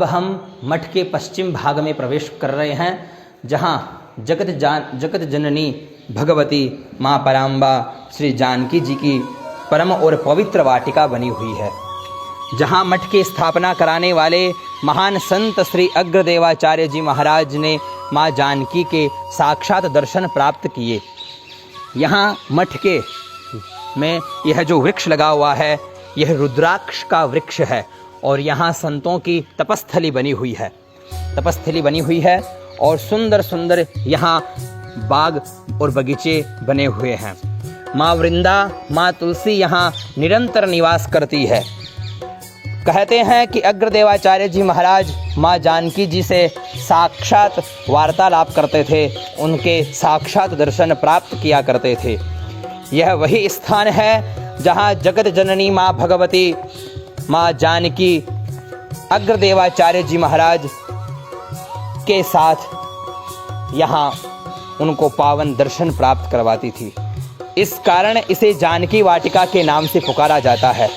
अब हम मठ के पश्चिम भाग में प्रवेश कर रहे हैं, जहाँ जगत जननी भगवती माँ पराम्बा श्री जानकी जी की परम और पवित्र वाटिका बनी हुई है, जहाँ मठ की स्थापना कराने वाले महान संत श्री अग्रदेवाचार्य जी महाराज ने माँ जानकी के साक्षात दर्शन प्राप्त किए। यहाँ मठ के में यह जो वृक्ष लगा हुआ है, यह रुद्राक्ष का वृक्ष है और यहाँ संतों की तपस्थली बनी हुई है और सुंदर सुंदर यहाँ बाग और बगीचे बने हुए हैं। माँ वृंदा, माँ तुलसी यहाँ निरंतर निवास करती है। कहते हैं कि अग्रदेवाचार्य जी महाराज माँ जानकी जी से साक्षात वार्तालाप करते थे, उनके साक्षात दर्शन प्राप्त किया करते थे। यह वही स्थान है जहाँ जगत जननी माँ भगवती माँ जानकी अग्रदेवाचार्य जी महाराज के साथ यहाँ उनको पावन दर्शन प्राप्त करवाती थी। इस कारण इसे जानकी वाटिका के नाम से पुकारा जाता है।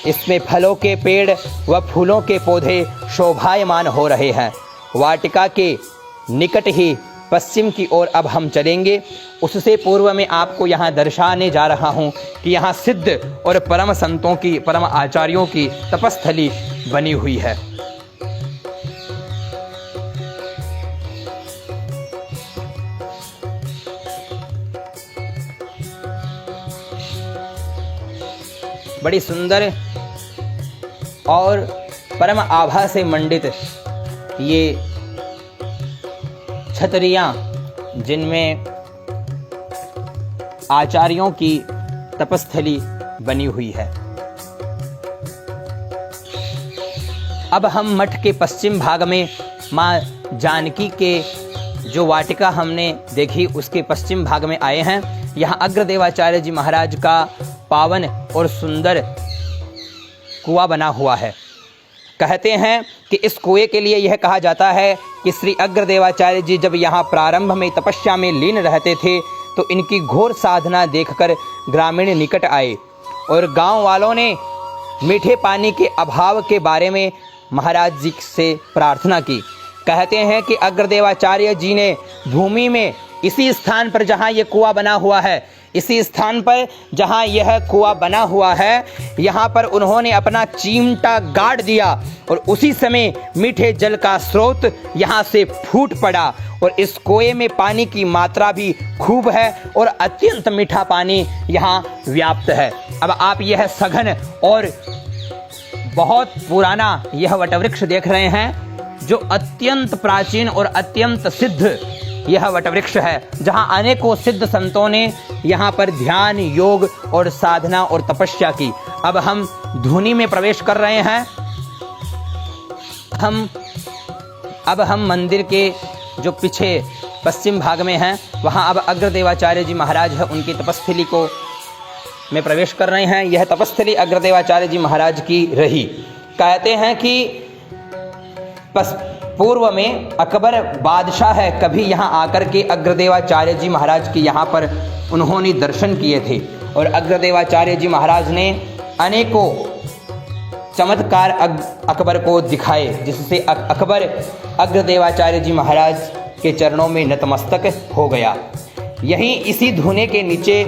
इसमें फलों के पेड़ व फूलों के पौधे शोभायमान हो रहे हैं। वाटिका के निकट ही पश्चिम की ओर अब हम चलेंगे। उससे पूर्व में आपको यहाँ दर्शाने जा रहा हूँ कि यहाँ सिद्ध और परम संतों की, परम आचार्यों की तपस्थली बनी हुई है। बड़ी सुंदर और परम आभा से मंडित ये छतरियाँ, जिनमें आचार्यों की तपस्थली बनी हुई है। अब हम मठ के पश्चिम भाग में माँ जानकी के जो वाटिका हमने देखी, उसके पश्चिम भाग में आए हैं। यहाँ अग्रदेवाचार्य जी महाराज का पावन और सुंदर कुआं बना हुआ है। कहते हैं कि इस कुएं के लिए यह कहा जाता है कि श्री अग्रदेवाचार्य जी जब यहाँ प्रारंभ में तपस्या में लीन रहते थे, तो इनकी घोर साधना देखकर ग्रामीण निकट आए और गांव वालों ने मीठे पानी के अभाव के बारे में महाराज जी से प्रार्थना की। कहते हैं कि अग्रदेवाचार्य जी ने भूमि में इसी स्थान पर जहाँ ये कुआं बना हुआ है, इसी स्थान पर जहाँ यह कुआं बना हुआ है, यहाँ पर उन्होंने अपना चिमटा गाड़ दिया और उसी समय मीठे जल का स्रोत यहाँ से फूट पड़ा और इस कुएं में पानी की मात्रा भी खूब है और अत्यंत मीठा पानी यहाँ व्याप्त है। अब आप यह सघन और बहुत पुराना यह वटवृक्ष देख रहे हैं, जो अत्यंत प्राचीन और अत्यंत सिद्ध यह वटवृक्ष है, जहाँ अनेकों सिद्ध संतों ने यहाँ पर ध्यान, योग और साधना और तपस्या की। अब हम धुनी में प्रवेश कर रहे हैं। अब हम मंदिर के जो पीछे पश्चिम भाग में हैं, वहाँ अब अग्रदेवाचार्य जी महाराज है, उनकी तपस्थली को में प्रवेश कर रहे हैं। यह तपस्थली अग्रदेवाचार्य जी महाराज की रही। कहते हैं कि पूर्व में अकबर बादशाह है, कभी यहाँ आकर के अग्रदेवाचार्य जी महाराज की यहाँ पर उन्होंने दर्शन किए थे और अग्रदेवाचार्य जी महाराज ने अनेकों चमत्कार अकबर को दिखाए, जिससे अकबर अग्रदेवाचार्य जी महाराज के चरणों में नतमस्तक हो गया। यहीं इसी धुने के नीचे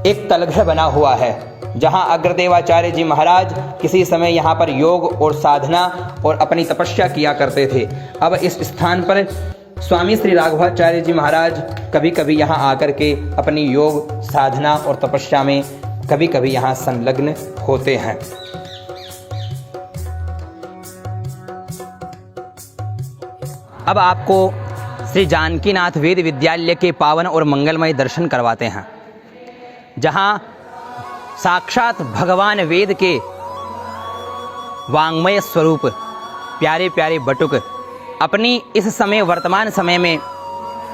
एक तलघर बना हुआ है, जहाँ अग्रदेवाचार्य जी महाराज किसी समय यहाँ पर योग और साधना और अपनी तपस्या किया करते थे। अब इस स्थान पर स्वामी श्री राघवाचार्य जी महाराज कभी कभी यहाँ आकर के अपनी योग, साधना और तपस्या में कभी कभी यहाँ संलग्न होते हैं। अब आपको श्री जानकीनाथ वेद विद्यालय के पावन और मंगलमय दर्शन करवाते हैं, जहाँ साक्षात भगवान वेद के वांग्मय स्वरूप प्यारे प्यारे बटुक अपनी इस समय वर्तमान समय में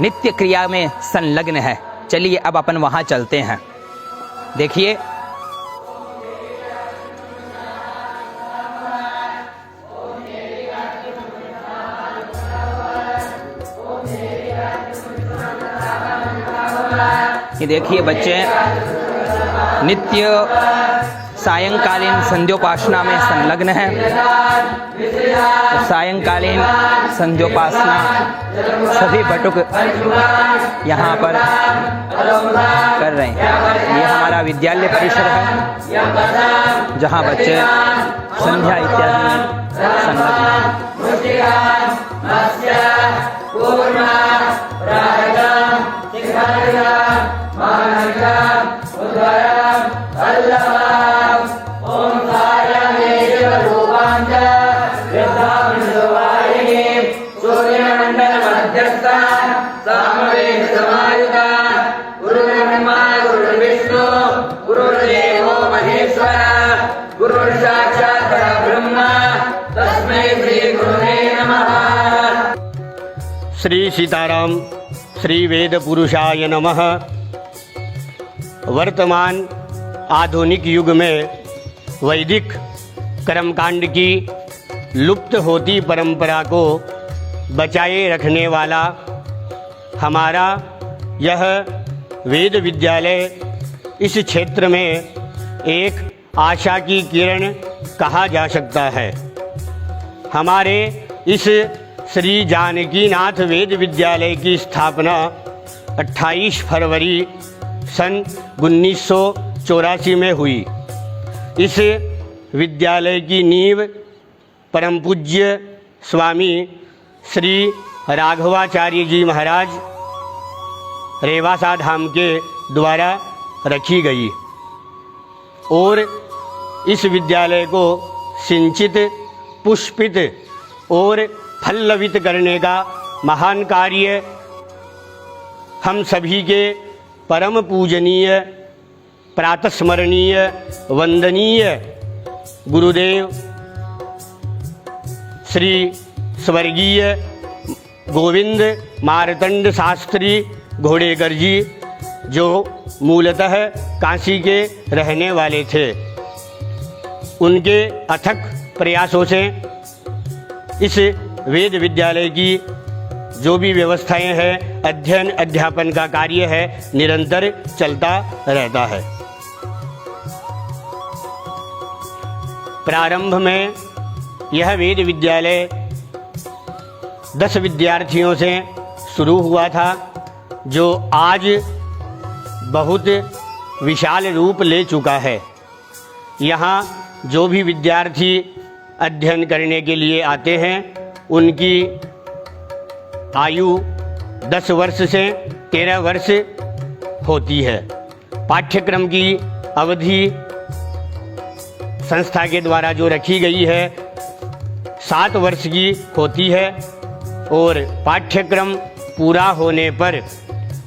नित्य क्रिया में संलग्न है। चलिए अब अपन वहाँ चलते हैं। देखिए, ये देखिए बच्चे नित्य सायंकालीन संध्योपासना में संलग्न हैं। तो सायंकालीन संध्योपासना सभी बटुक यहाँ पर कर रहे हैं। ये हमारा विद्यालय परिसर है जहाँ बच्चे संध्या इत्यादि में संलग्न हैं। श्री सीताराम, श्री वेद पुरुषाय नमः। वर्तमान आधुनिक युग में वैदिक कर्मकांड की लुप्त होती परंपरा को बचाए रखने वाला हमारा यह वेद विद्यालय इस क्षेत्र में एक आशा की किरण कहा जा सकता है। हमारे इस श्री जानकीनाथ वेद विद्यालय की स्थापना 28 फरवरी सन 1984 में हुई। इस विद्यालय की नींव परम पूज्य स्वामी श्री राघवाचार्य जी महाराज रेवासा धाम के द्वारा रखी गई और इस विद्यालय को सिंचित, पुष्पित और फल्लवित करने का महान कार्य हम सभी के परम पूजनीय, प्रातस्मरणीय, वंदनीय गुरुदेव श्री स्वर्गीय गोविंद मार्तंड शास्त्री घोड़ेकर जी, जो मूलतः काशी के रहने वाले थे, उनके अथक प्रयासों से इस वेद विद्यालय की जो भी व्यवस्थाएं हैं, अध्ययन अध्यापन का कार्य है, निरंतर चलता रहता है। प्रारंभ में यह वेद विद्यालय 10 विद्यार्थियों से शुरू हुआ था, जो आज बहुत विशाल रूप ले चुका है। यहाँ जो भी विद्यार्थी अध्ययन करने के लिए आते हैं, उनकी आयु 10 वर्ष से 13 वर्ष होती है। पाठ्यक्रम की अवधि संस्था के द्वारा जो रखी गई है 7 वर्ष की होती है और पाठ्यक्रम पूरा होने पर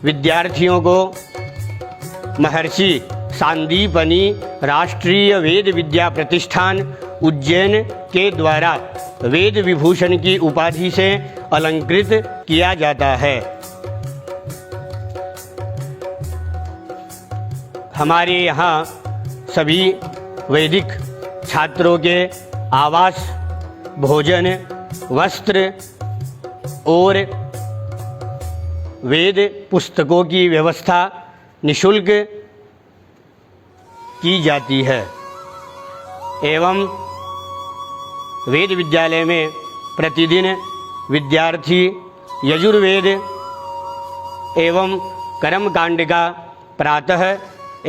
विद्यार्थियों को महर्षि सांदीपनी राष्ट्रीय वेद विद्या प्रतिष्ठान उज्जैन के द्वारा वेद विभूषण की उपाधि से अलंकृत किया जाता है। हमारे यहाँ सभी वैदिक छात्रों के आवास, भोजन, वस्त्र और वेद पुस्तकों की व्यवस्था निःशुल्क की जाती है एवं वेद विद्यालय में प्रतिदिन विद्यार्थी यजुर्वेद एवं कर्मकांड का प्रातः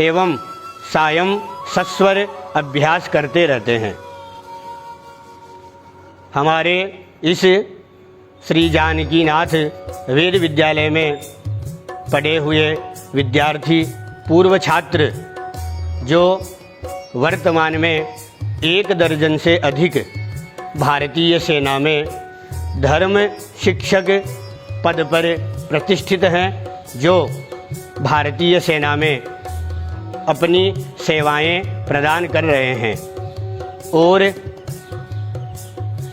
एवं सायं सस्वर अभ्यास करते रहते हैं। हमारे इस श्री जानकीनाथ वेद विद्यालय में पढ़े हुए विद्यार्थी पूर्व छात्र, जो वर्तमान में 1 दर्जन से अधिक भारतीय सेना में धर्म शिक्षक पद पर प्रतिष्ठित हैं, जो भारतीय सेना में अपनी सेवाएं प्रदान कर रहे हैं और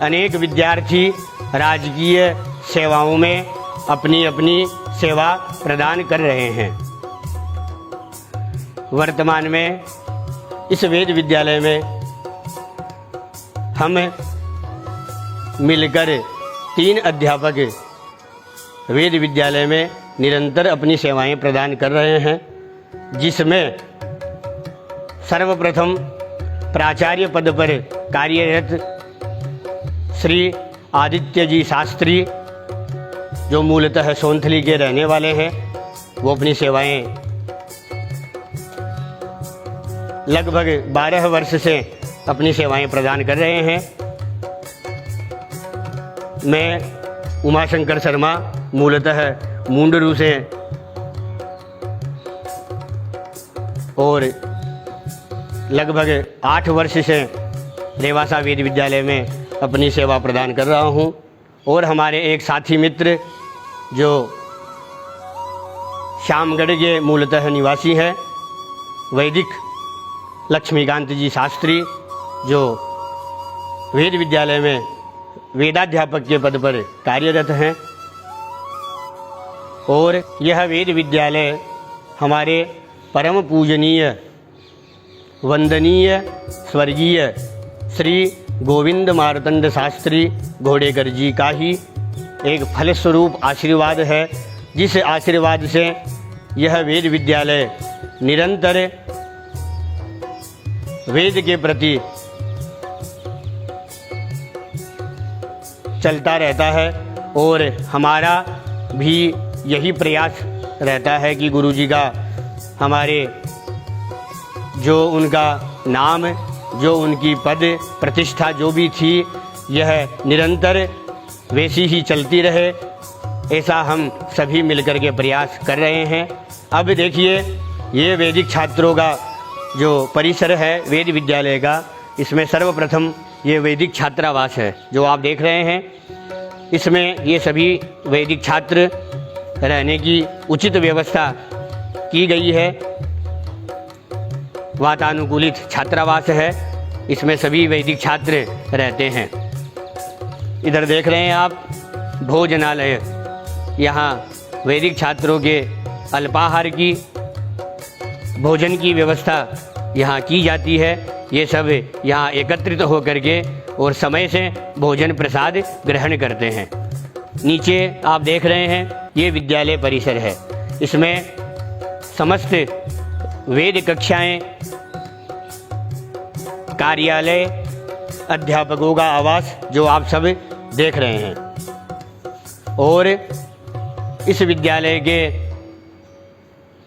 अनेक विद्यार्थी राजकीय सेवाओं में अपनी अपनी सेवा प्रदान कर रहे हैं। वर्तमान में इस वेद विद्यालय में हम मिलकर 3 अध्यापक वेद विद्यालय में निरंतर अपनी सेवाएं प्रदान कर रहे हैं, जिसमें सर्वप्रथम प्राचार्य पद पर कार्यरत श्री आदित्य जी शास्त्री, जो मूलतः सोनथली के रहने वाले हैं, वो अपनी सेवाएं लगभग 12 वर्ष से अपनी सेवाएं प्रदान कर रहे हैं। मैं उमाशंकर शर्मा मूलतः मुंडरू से और लगभग 8 वर्ष से रेवासा वेद विद्यालय में अपनी सेवा प्रदान कर रहा हूं। और हमारे एक साथी मित्र जो श्यामगढ़ के मूलतः निवासी हैं, वैदिक लक्ष्मीकांत जी शास्त्री, जो वेद विद्यालय में वेदाध्यापक के पद पर कार्यरत हैं। और यह वेद विद्यालय हमारे परम पूजनीय वंदनीय स्वर्गीय श्री गोविंद मार्तंड शास्त्री घोड़ेकर जी का ही एक फलस्वरूप आशीर्वाद है, जिस आशीर्वाद से यह वेद विद्यालय निरंतर वेद के प्रति चलता रहता है। और हमारा भी यही प्रयास रहता है कि गुरु जी का हमारे जो उनका नाम, जो उनकी पद प्रतिष्ठा जो भी थी, यह निरंतर वैसी ही चलती रहे। ऐसा हम सभी मिलकर के प्रयास कर रहे हैं। अब देखिए, ये वैदिक छात्रों का जो परिसर है वेद विद्यालय का, इसमें सर्वप्रथम ये वैदिक छात्रावास है जो आप देख रहे हैं। इसमें ये सभी वैदिक छात्र रहने की उचित व्यवस्था की गई है। वातानुकूलित छात्रावास है, इसमें सभी वैदिक छात्र रहते हैं। इधर देख रहे हैं आप भोजनालय, यहाँ वैदिक छात्रों के अल्पाहार की, भोजन की व्यवस्था यहाँ की जाती है। ये सब यहाँ एकत्रित होकर के और समय से भोजन प्रसाद ग्रहण करते हैं। नीचे आप देख रहे हैं ये विद्यालय परिसर है, इसमें समस्त वेद कक्षाएं, कार्यालय, अध्यापकों का आवास जो आप सब देख रहे हैं। और इस विद्यालय के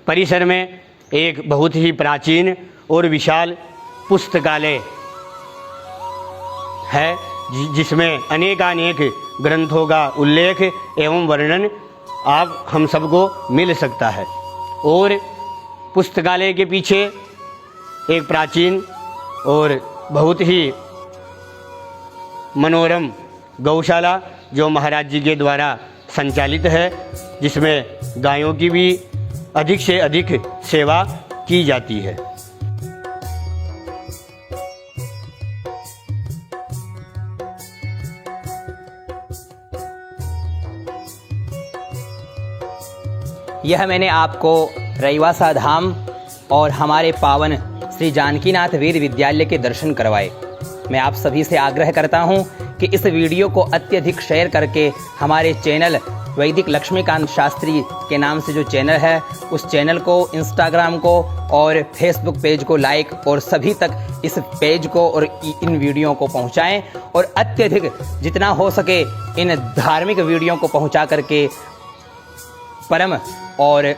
परिसर में एक बहुत ही प्राचीन और विशाल पुस्तकालय है, जिसमें अनेकानेक ग्रंथों का उल्लेख एवं वर्णन आप हम सबको मिल सकता है। और पुस्तकालय के पीछे एक प्राचीन और बहुत ही मनोरम गौशाला जो महाराज जी के द्वारा संचालित है, जिसमें गायों की भी अधिक से अधिक सेवा की जाती है। यह मैंने आपको रईवासा धाम और हमारे पावन श्री जानकीनाथ वेद विद्यालय के दर्शन करवाए। मैं आप सभी से आग्रह करता हूं कि इस वीडियो को अत्यधिक शेयर करके हमारे चैनल वैदिक लक्ष्मीकांत शास्त्री के नाम से जो चैनल है, उस चैनल को, इंस्टाग्राम को और फेसबुक पेज को लाइक और सभी तक इस पेज को और इन वीडियो को पहुंचाएं। और अत्यधिक जितना हो सके इन धार्मिक वीडियो को पहुंचा करके परम और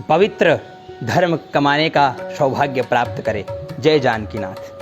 पवित्र धर्म कमाने का सौभाग्य प्राप्त करें। जय जानकीनाथ।